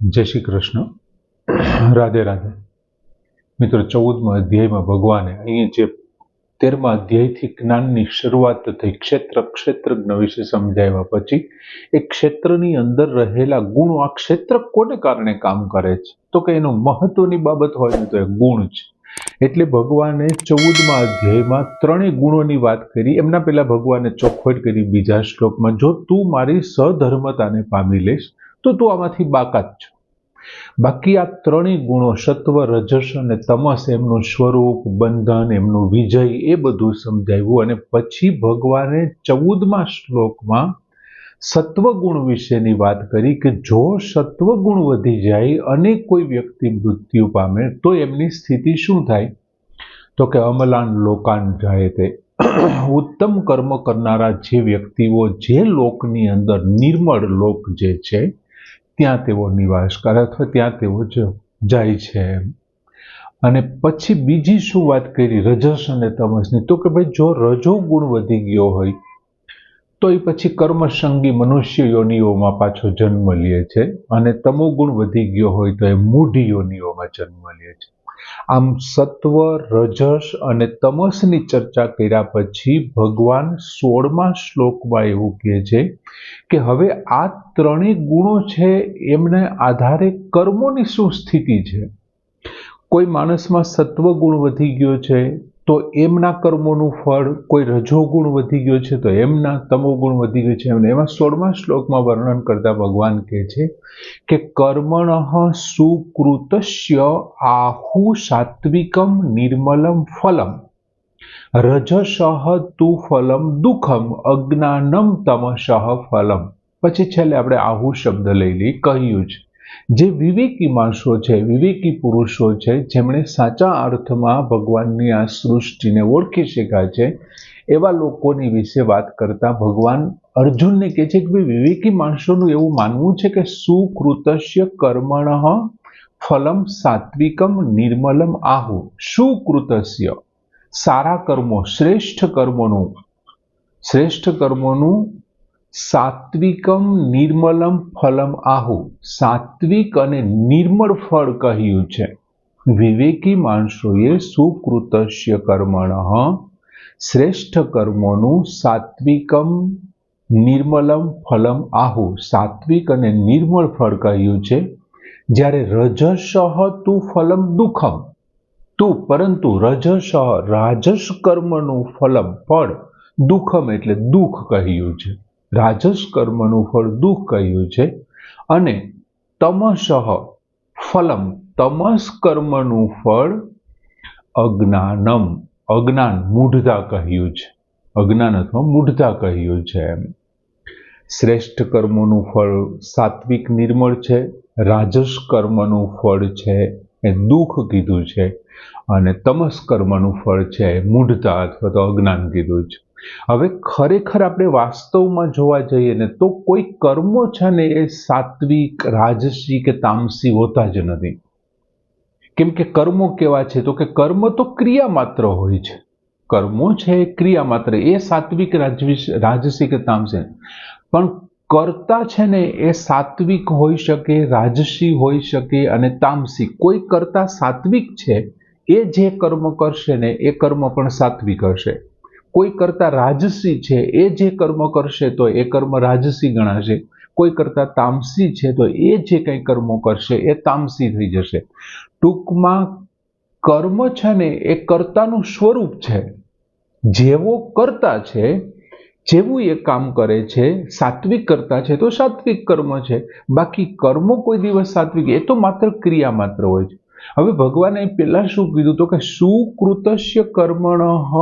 जय श्री कृष्ण। राधे राधे। मित्रों, 14मा अध्यायમાં ભગવાને અહીં જે 13મા અધ્યાયથી જ્ઞાનની શરૂઆત થઈ, ક્ષેત્રજ્ઞ વિશે સમજાવ્યા પછી એ ક્ષેત્રની અંદર રહેલા ગુણો, આ ક્ષેત્ર કોને કારણે કામ કરે છે, તો કે એનો મહત્વની બાબત હોય ને તો એ ગુણ છે. એટલે ભગવાને 14મા અધ્યાયમાં ત્રણેય ગુણોની વાત કરી. એમના પહેલા ભગવાને ચોખવટ કરી બીજા શ્લોકમાં, જો તું મારી સધર્મતાને પામી લઈશ તો તું આમાંથી બાકાત છો. બાકી આ ત્રણેય ગુણો, સત્વ, રજસ અને તમસ, એમનું સ્વરૂપ, બંધન, એમનું વિજય, એ બધું સમજાવ્યું. અને પછી ભગવાને 14મા શ્લોકમાં સત્વગુણ વિશેની વાત કરી કે જો સત્વગુણ વધી જાય અને કોઈ વ્યક્તિ મૃત્યુ પામે તો એમની સ્થિતિ શું થાય, તો કે અમલાન લોકાન જાય. તે ઉત્તમ કર્મ કરનારા જે વ્યક્તિઓ જે લોકની અંદર નિર્મળ લોક જે છે ત્યાં તેઓ નિવાસ કરે અથવા ત્યાં તેઓ જાય છે. અને પછી બીજી શું વાત કરી રજસ અને તમસની, તો કે ભાઈ જો રજો ગુણ વધી ગયો હોય તો એ પછી કર્મસંગી મનુષ્ય યોનિઓમાં પાછો જન્મ લે છે, અને તમો ગુણ વધી ગયો હોય તો એ મૂઢ યોનિઓમાં જન્મ લે છે. આમ સત્વ, રજસ અને તમસની ચર્ચા કર્યા પછી ભગવાન 16મા શ્લોકમાં એવું કહે છે કે હવે આ ત્રણેય ગુણો છે એમને આધારે કર્મોની શું સ્થિતિ છે. કોઈ માણસમાં સત્વ ગુણ વધી ગયો છે તો એમના કર્મોનું ફળ, કોઈ રજોગુણ વધી ગયો છે તો એમના, તમોગુણ વધી ગયો છે એમને. એમાં 16મા શ્લોકમાં વર્ણન કરતા ભગવાન કહે છે કે કર્મણઃ સુકૃતસ્ય આહુ સાત્વિકમ નિર્મલમ ફલમ રજસઃ તુ ફલમ દુઃખમ અજ્ઞાનમ તમસઃ ફલમ. પછી છેલ્લે આપણે આહુ શબ્દ લઈ લઈ. કહ્યું છે જે વિવેકી માણસો છે, વિવેકી પુરુષો છે, જેમણે સાચા અર્થમાં ભગવાનની આ સૃષ્ટિને ઓળખી શક્યા છે, એવા લોકોની વિશે વાત કરતા ભગવાન અર્જુનને કહે છે કે ભાઈ વિવેકી માણસોનું એવું માનવું છે કે સુકૃતસ્ય કર્મણઃ ફલમ સાત્વિકમ નિર્મલમ આહુ. સુકૃતસ્ય સારા કર્મો, શ્રેષ્ઠ કર્મોનું સાત્વિકમ નિર્મલમ ફલમ આહુ, સાત્વિક અને નિર્મળ ફળ કહ્યું છે. વિવેકી માણસોએ સુકૃતસ્ય કર્મણઃ, શ્રેષ્ઠ કર્મોનું સાત્વિકમ નિર્મલમ ફલમ આહુ, સાત્વિક અને નિર્મળ ફળ કહ્યું છે. જ્યારે રજસઃ તુ ફલમ દુઃખમ, પરંતુ રજસ, રાજસ કર્મનું ફળ દુઃખમ એટલે દુઃખ કહ્યું છે. રાજસ કર્મનું ફળ દુઃખ કહ્યું છે. અને તમસઃ ફલમ, તમસ કર્મનું ફળ અજ્ઞાનમ, અજ્ઞાન, મૂઢતા કહ્યું છે. અજ્ઞાન અથવા મૂઢતા કહ્યું છે. શ્રેષ્ઠ કર્મોનું ફળ સાત્વિક નિર્મળ છે, રાજસ કર્મનું ફળ છે એ દુઃખ કીધું છે, અને તમસ કર્મનું ફળ છે એ મૂઢતા અથવા તો અજ્ઞાન કીધું છે. હવે ખરેખર આપણે વાસ્તવમાં જોવા જઈએ ને તો કોઈ કર્મો છે ને એ સાત્વિક, રાજસી કે તામસી હોતા જ નથી. કેમ કે કર્મો કેવા છે, તો કે કર્મ તો ક્રિયા માત્ર હોય છે. કર્મો છે એ ક્રિયા માત્ર, એ સાત્વિક, રાજસી કે તામસી. પણ કર્તા છે ને એ સાત્વિક હોઈ શકે, રાજસી હોઈ શકે અને તામસી. કોઈ કર્તા સાત્વિક છે એ જે કર્મ કરશે ને એ કર્મ પણ સાત્વિક હશે. કોઈ કરતા રાજસી છે એ જે કર્મ કરશે તો એ કર્મ રાજસી ગણાશે. કોઈ કરતા તામસી છે તો એ જે કંઈ કર્મો કરશે એ તામસી થઈ જશે. ટૂંકમાં કર્મ છે ને એ કર્તાનું સ્વરૂપ છે. જેવો કર્તા છે, જેવું એ કામ કરે છે, સાત્વિક કર્તા છે તો સાત્વિક કર્મ છે. બાકી કર્મો કોઈ દિવસ સાત્વિક, એ તો માત્ર ક્રિયા માત્ર હોય છે. હવે ભગવાને પહેલા શું કીધું, તો કે સુકૃતસ્ય કર્મણઃ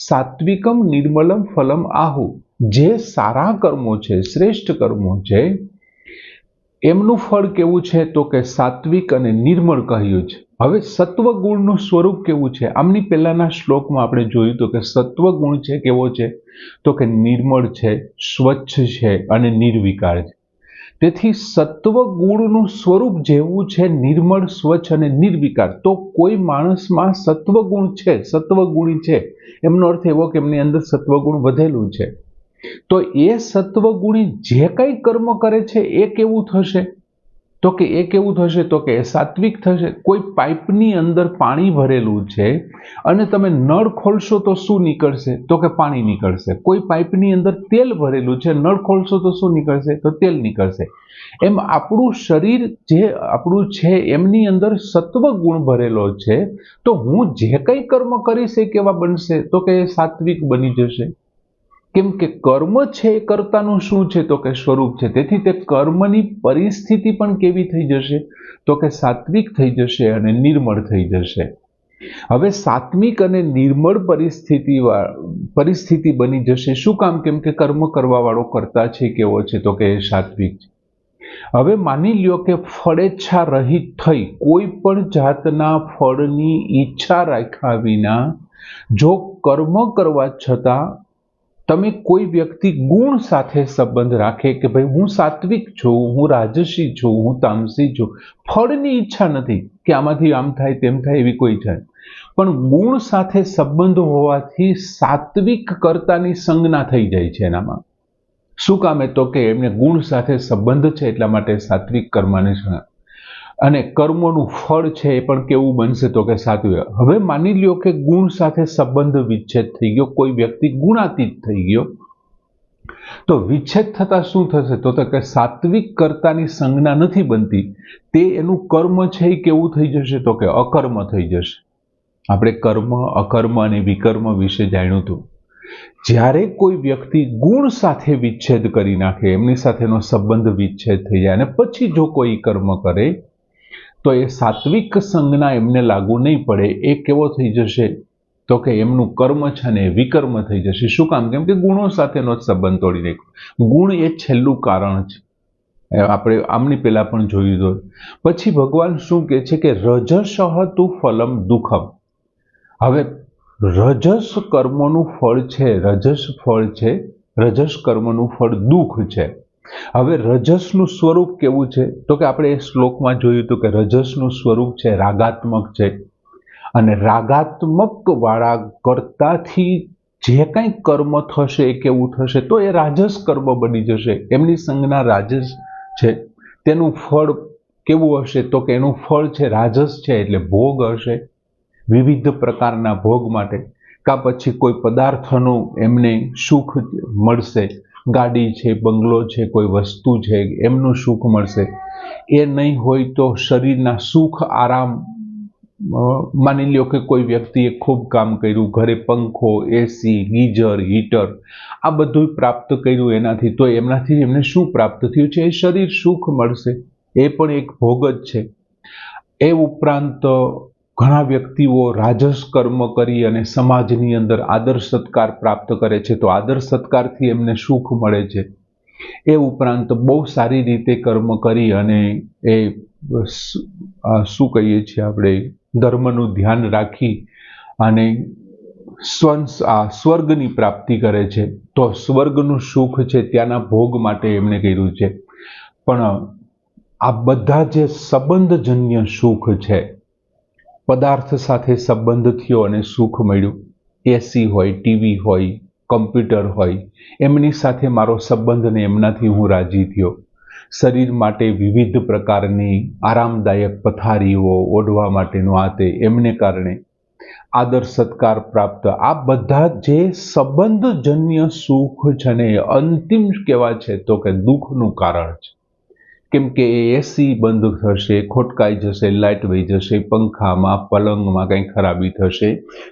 સાત્વિકમ નિર્મલમ ફલમ આહુ. જે સારા કર્મો છે, શ્રેષ્ઠ કર્મો છે, એમનું ફળ કેવું છે, તો કે સાત્વિક અને નિર્મળ કહ્યું છે. હવે સત્વગુણનું સ્વરૂપ કેવું છે, આમની પહેલાના શ્લોકમાં આપણે જોયું તો કે સત્વગુણ છે કેવો છે, તો કે નિર્મળ છે, સ્વચ્છ છે અને નિર્વિકાર છે. તેથી સત્વગુણનું સ્વરૂપ જેવું છે, નિર્મળ, સ્વચ્છ અને નિર્વિકાર. તો કોઈ માણસમાં સત્વગુણ છે, સત્વગુણી છે, એમનો અર્થ એવો કે એમની અંદર સત્વગુણ વધેલું છે. તો એ સત્વગુણી જે કંઈ કર્મ કરે છે એ કેવું થશે, તો કે એ કેવું થશે? તો કે એ સાત્વિક થશે. કોઈ પાઇપની અંદર પાણી ભરેલું છે અને તમે નળ ખોલશો તો શું નીકળશે? તો કે પાણી નીકળશે. કોઈ પાઇપની અંદર તેલ ભરેલું છે, નળ ખોલશો તો શું નીકળશે? તો તેલ નીકળશે. એમ આપણું શરીર જે આપણું છે એમની અંદર સત્વ ગુણ ભરેલો છે, તો હું જે કંઈ કર્મ કરીશ એ કેવા બનશે? તો કે સાત્વિક બની જશે. કેમ કે કર્મ છે એ કર્તાનું શું છે? તો કે સ્વરૂપ છે. તેથી તે કર્મની પરિસ્થિતિ પણ કેવી થઈ જશે? તો કે સાત્વિક થઈ જશે અને નિર્મળ થઈ જશે. હવે સાત્વિક અને નિર્મળ પરિસ્થિતિ બની જશે. શું કામ? કેમ કે કર્મ કરવા વાળો કર્તા છે કેવો છે? તો કે સાત્વિક છે. હવે માની લ્યો કે ફળેચ્છા રહિત થઈ કોઈ પણ જાતના ફળની ઈચ્છા રાખ્યા વિના જો કર્મ કરવા છતાં તમે કોઈ વ્યક્તિ ગુણ સાથે સંબંધ રાખે કે ભાઈ હું સાત્વિક છું, હું રાજસી છું, હું તામસી છું, ફળની ઈચ્છા નથી કે આમાંથી આમ થાય તેમ થાય એવી કોઈ ઈચ્છા, પણ ગુણ સાથે સંબંધ હોવાથી સાત્વિક કર્તાની સંજ્ઞા થઈ જાય છે એનામાં. શું કામે? તો કે એમને ગુણ સાથે સંબંધ છે એટલા માટે સાત્વિક કર્મની સંજ્ઞા. અને કર્મોનું ફળ છે એ પણ કેવું બનશે? તો કે સાત્વિક. હવે માની લ્યો કે ગુણ સાથે સંબંધ વિચ્છેદ થઈ ગયો, કોઈ વ્યક્તિ ગુણાતીત થઈ ગયો, તો વિચ્છેદ થતા શું થશે? તો કે સાત્વિક કર્તાની સંજ્ઞા નથી બનતી, તે એનું કર્મ છે એ કેવું થઈ જશે? તો કે અકર્મ થઈ જશે. આપણે કર્મ, અકર્મ અને વિકર્મ વિશે જાણ્યું હતું. જ્યારે કોઈ વ્યક્તિ ગુણ સાથે વિચ્છેદ કરી નાખે, એમની સાથેનો સંબંધ વિચ્છેદ થઈ જાય અને પછી જો કોઈ કર્મ કરે તો એ સાત્વિક સંજ્ઞા એમને લાગુ નહીં પડે. એ કેવો થઈ જશે? તો કે એમનું કર્મ છે ને વિકર્મ થઈ જશે. શું કામ? કેમ કે ગુણો સાથેનો સંબંધ તોડી નાખ્યો. ગુણ એ છેલ્લું કારણ છે. આપણે આમની પહેલા પણ જોયું હતું. પછી ભગવાન શું કહે છે કે રજસઃ તુ ફલમ દુઃખમ. હવે રજસ કર્મોનું ફળ છે, રજસ ફળ છે, રજસ કર્મનું ફળ દુઃખ છે. હવે રજસનું સ્વરૂપ કેવું છે? તો કે આપણે એ શ્લોકમાં જોયું હતું કે રજસનું સ્વરૂપ છે રાગાત્મક છે, અને રાગાત્મક વાળા કર્તાથી જે કંઈ કર્મ થશે એ કેવું થશે? તો એ રાજસ કર્મ બની જશે. એમની સંજ્ઞા રાજસ છે. તેનું ફળ કેવું હશે? તો કે એનું ફળ છે રાજસ છે એટલે ભોગ હશે, વિવિધ પ્રકારના ભોગ માટે. કાં પછી કોઈ પદાર્થનું એમને સુખ મળશે, ગાડી છે, બંગલો છે, કોઈ વસ્તુ છે, એમનું સુખ મળશે. એ નહીં હોય તો શરીરના સુખ, આરામ. માની લ્યો કે કોઈ વ્યક્તિએ ખૂબ કામ કર્યું, ઘરે પંખો, એસી, ગીઝર, હીટર આ બધું પ્રાપ્ત કર્યું એનાથી, તો એમનાથી એમને શું પ્રાપ્ત થયું છે? એ શરીર સુખ મળશે. એ પણ એક ભોગ જ છે. એ ઉપરાંત ઘણા વ્યક્તિઓ રાજસ કર્મ કરી અને સમાજની અંદર આદર સત્કાર પ્રાપ્ત કરે છે, તો આદર સત્કારથી એમને સુખ મળે છે. એ ઉપરાંત બહુ સારી રીતે કર્મ કરી અને એ શું કહીએ છીએ આપણે, ધર્મનું ધ્યાન રાખી અને સ્વર્ગની પ્રાપ્તિ કરે છે, તો સ્વર્ગનું સુખ છે ત્યાંના ભોગ માટે એમણે કર્યું છે. પણ આ બધા જે સંબંધજન્ય સુખ છે, પદાર્થ સાથે સંબંધ થયો અને સુખ મળ્યું, એસી હોય, ટીવી હોય, કમ્પ્યુટર હોય, એમની સાથે મારો સંબંધ ને એમનાથી હું રાજી થયો. શરીર માટે વિવિધ પ્રકારની આરામદાયક પથારીઓ, ઓઢવા માટેનું આ તે, એમને કારણે આદર સત્કાર પ્રાપ્ત. આ બધા જે સંબંધજન્ય સુખ છે ને અંતિમ કેવા છે? તો કે દુઃખનું કારણ છે. કેમ કે એસી બંધ થશે, ખોટકાઈ જશે, લાઇટ વહી જશે, પંખામાં, પલંગમાં કંઈ ખરાબી થશે,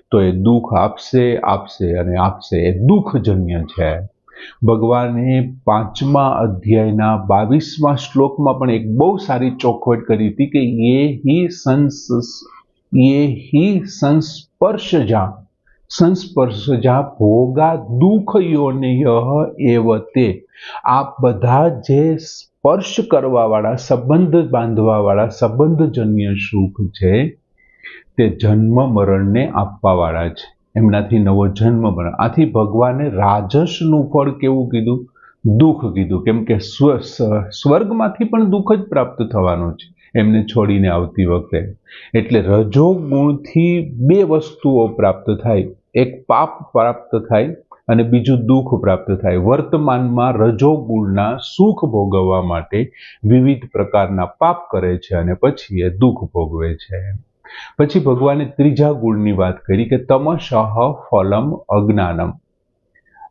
તો એ દુઃખ આપશે અને આપશે. એ દુઃખજન્ય છે. ભગવાને 5મા અધ્યાયના 22મા શ્લોકમાં પણ એક બહુ સારી ચોખવટ કરી હતી કે યે હિ સંસ્પર્શજા ભોગા દુઃખ યોનિયઃ એવ તે. આ બધા જે સ્પર્શ કરવા વાળા, સંબંધ બાંધવા વાળા, સંબંધજન્ય સુખ છે તે જન્મ મરણને આપવા વાળા છે. એમનાથી નવો જન્મ મરણ. આથી ભગવાને રાજસનું ફળ કેવું કીધું? દુઃખ કીધું. કેમ કે સ્વર્ગમાંથી પણ દુઃખ જ પ્રાપ્ત થવાનું છે એમને છોડીને આવતી વખતે. એટલે રજોગુણથી બે વસ્તુઓ પ્રાપ્ત થાય. એક પાપ પ્રાપ્ત થાય અને બીજું દુઃખ પ્રાપ્ત થાય. વર્તમાનમાં રજોગુણના સુખ ભોગવવા માટે વિવિધ પ્રકારના પાપ કરે છે અને પછી એ દુઃખ ભોગવે છે. પછી ભગવાને ત્રીજા ગુણની વાત કરી કે તમસઃ ફલમ અજ્ઞાનમ.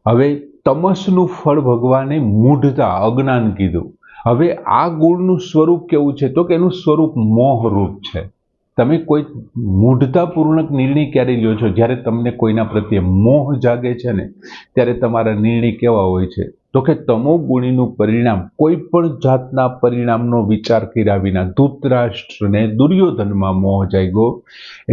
હવે તમસનું ફળ ભગવાને મૂઢતા, અજ્ઞાન કીધું. હવે આ ગુણનું સ્વરૂપ કેવું છે? તો કે એનું સ્વરૂપ મોહરૂપ છે. તમે કોઈ મૂઢતાપૂર્ણક નિર્ણય ક્યારે લ્યો છો? જ્યારે તમને કોઈના પ્રત્યે મોહ જાગે છે ને ત્યારે તમારા નિર્ણય કેવા હોય છે? તો કે તમોગુણીનું પરિણામ, કોઈ પણ જાતના પરિણામનો વિચાર કર્યા વિના ધૃતરાષ્ટ્રને દુર્યોધનમાં મોહ જાગ્યો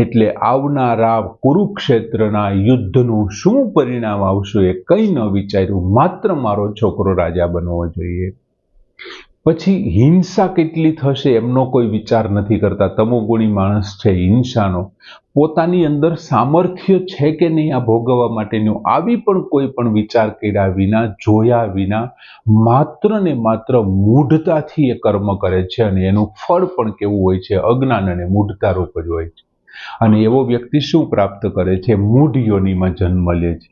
એટલે આવનારા કુરુક્ષેત્રના યુદ્ધનું શું પરિણામ આવશે એ કંઈ ન વિચાર્યું, માત્ર મારો છોકરો રાજા બનવો જોઈએ. પછી હિંસા કેટલી થશે એમનો કોઈ વિચાર નથી કરતા. તમોગુણી માણસ છે હિંસાનો. પોતાની અંદર સામર્થ્ય છે કે નહીં આ ભોગવવા માટેનું, આવી પણ કોઈ પણ વિચાર કર્યા વિના, જોયા વિના, માત્ર ને માત્ર મૂઢતાથી એ કર્મ કરે છે અને એનું ફળ પણ કેવું હોય છે? અજ્ઞાન અને મૂઢતા રૂપ જ હોય છે. અને એવો વ્યક્તિ શું પ્રાપ્ત કરે છે? મૂઢ યોનિમાં જન્મ લે છે.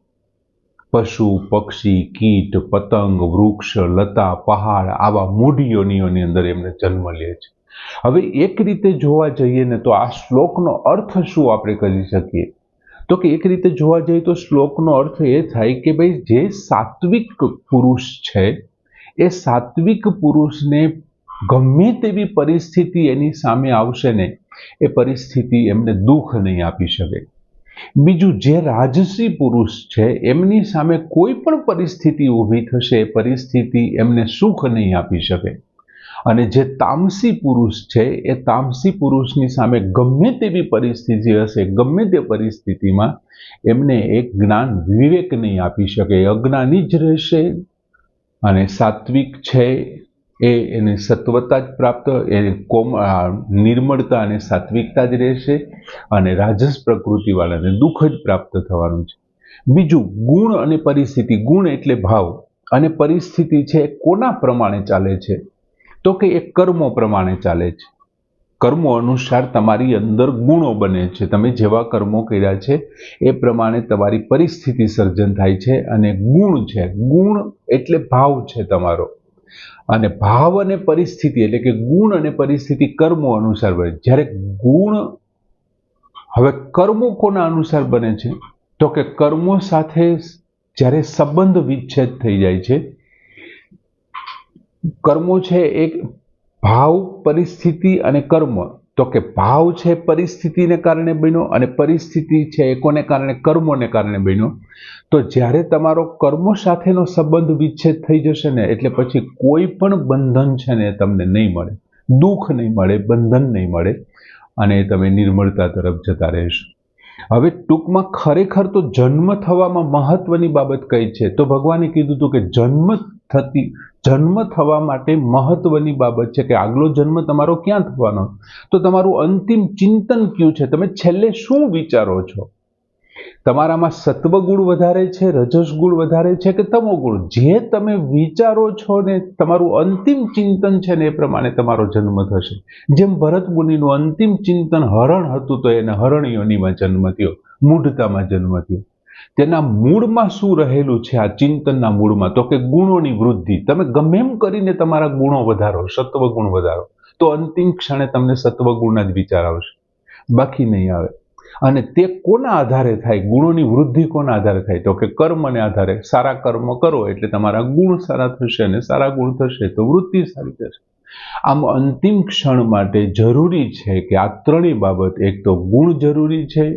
પશુ, પક્ષી, કીટ, પતંગ, વૃક્ષ, લતા, પહાડ આવા મૂઢ યોનિઓની અંદર એમને જન્મ લે છે. હવે એક રીતે જોવા જઈએ ને તો આ શ્લોકનો અર્થ શું આપણે કરી શકીએ? તો કે એક રીતે જોવા જઈએ તો શ્લોકનો અર્થ એ થાય કે ભાઈ જે સાત્વિક પુરુષ છે એ સાત્વિક પુરુષને ગમે તેવી પરિસ્થિતિ એની સામે આવશે ને એ પરિસ્થિતિ એમને દુઃખ નહીં આપી શકે. બીજું, જે રાજસી પુરુષ છે એમની સામે કોઈ પણ પરિસ્થિતિ ઊભી થશે એ પરિસ્થિતિ એમને સુખ નહીં આપી શકે. અને જે તામસી પુરુષ છે એ તામસી પુરુષની સામે ગમે તેવી પરિસ્થિતિ હશે, ગમે તે પરિસ્થિતિમાં એમને એક જ્ઞાન વિવેક નહીં આપી શકે, અજ્ઞાની જ રહેશે. અને સાત્વિક છે એને સત્વતા જ પ્રાપ્ત, નિર્મળતા અને સાત્વિકતા જ રહેશે અને રાજસ પ્રકૃતિવાળાને દુઃખ જ પ્રાપ્ત થવાનું છે. બીજું, ગુણ અને પરિસ્થિતિ. ગુણ એટલે ભાવ અને પરિસ્થિતિ છે કોના પ્રમાણે ચાલે છે? તો કે એ કર્મો પ્રમાણે ચાલે છે. કર્મો અનુસાર તમારી અંદર ગુણો બને છે. તમે જેવા કર્મો કર્યા છે એ પ્રમાણે તમારી પરિસ્થિતિ સર્જન થાય છે અને ગુણ છે. ગુણ એટલે ભાવ છે તમારો. અને ભાવ અને પરિસ્થિતિ એટલે કે ગુણ અને પરિસ્થિતિ કર્મો અનુસાર બને. જ્યારે ગુણ, હવે કર્મો કોના અનુસાર બને છે? તો કે કર્મો સાથે જ્યારે સંબંધ વિચ્છેદ થઈ જાય છે, કર્મો છે એક ભાવ, પરિસ્થિતિ અને કર્મ. તો કે ભાવ છે પરિસ્થિતિને કારણે બન્યો અને પરિસ્થિતિ છે એ કોને કારણે? કર્મોને કારણે બન્યો. તો જ્યારે તમારો કર્મો સાથેનો સંબંધ વિચ્છેદ થઈ જશે ને એટલે પછી કોઈ પણ બંધન છે ને તમને નહીં મળે, દુઃખ નહીં મળે, બંધન નહીં મળે અને તમે નિર્મળતા તરફ જતા રહેશો. હવે ટૂંકમાં ખરેખર તો જન્મ થવામાં મહત્વની બાબત કઈ છે? તો ભગવાને કીધું હતું કે જન્મ થવા માટે મહત્વની બાબત છે કે આગલો જન્મ તમારો ક્યાં થવાનો? તો તમારું અંતિમ ચિંતન કયું છે? તમે છેલ્લે શું વિચારો છો? તમારામાં સત્વગુણ વધારે છે, રજસગુણ વધારે છે કે તમોગુણ? જે તમે વિચારો છો ને તમારું અંતિમ ચિંતન છે ને એ પ્રમાણે તમારો જન્મ થશે. જેમ ભરત મુનિનું અંતિમ ચિંતન હરણ હતું તો એને હરણ યોનિમાં જન્મ થયો, મૂઢતામાં જન્મ થયો. તેના મૂળમાં શું રહેલું છે? આ ચિંતનના મૂળમાં તો કે ગુણોની વૃદ્ધિ. તમે ગમે એમ કરીને તમારા ગુણો વધારો, સત્વગુણ વધારો તો અંતિમ ક્ષણે તમને સત્વગુણના જ વિચાર આવશે, બાકી નહીં આવે. અને તે કોના આધારે થાય? ગુણોની વૃદ્ધિ કોના આધારે થાય? તો કે કર્મને આધારે. સારા કર્મ કરો એટલે તમારા ગુણ સારા થશે અને સારા ગુણ થશે તો વૃત્તિ સારી થશે. આમ અંતિમ ક્ષણ માટે જરૂરી છે કે આ ત્રણેય બાબત, એક તો ગુણ જરૂરી છે,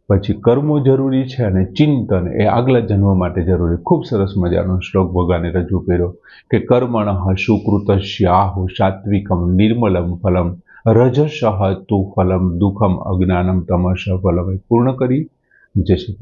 પછી કર્મો જરૂરી છે અને ચિંતન એ આગલા જન્મ માટે જરૂરી. ખૂબ સરસ મજાનો શ્લોક ભગવાને રજૂ કર્યો કે કર્મણઃ સુકૃતસ્ય આહુ સાત્વિકમ નિર્મલમ ફલમ રજસઃ તુ ફલમ દુઃખમ અજ્ઞાનમ તમસઃ ફલમ. પૂર્ણ કરી. જય શ્રી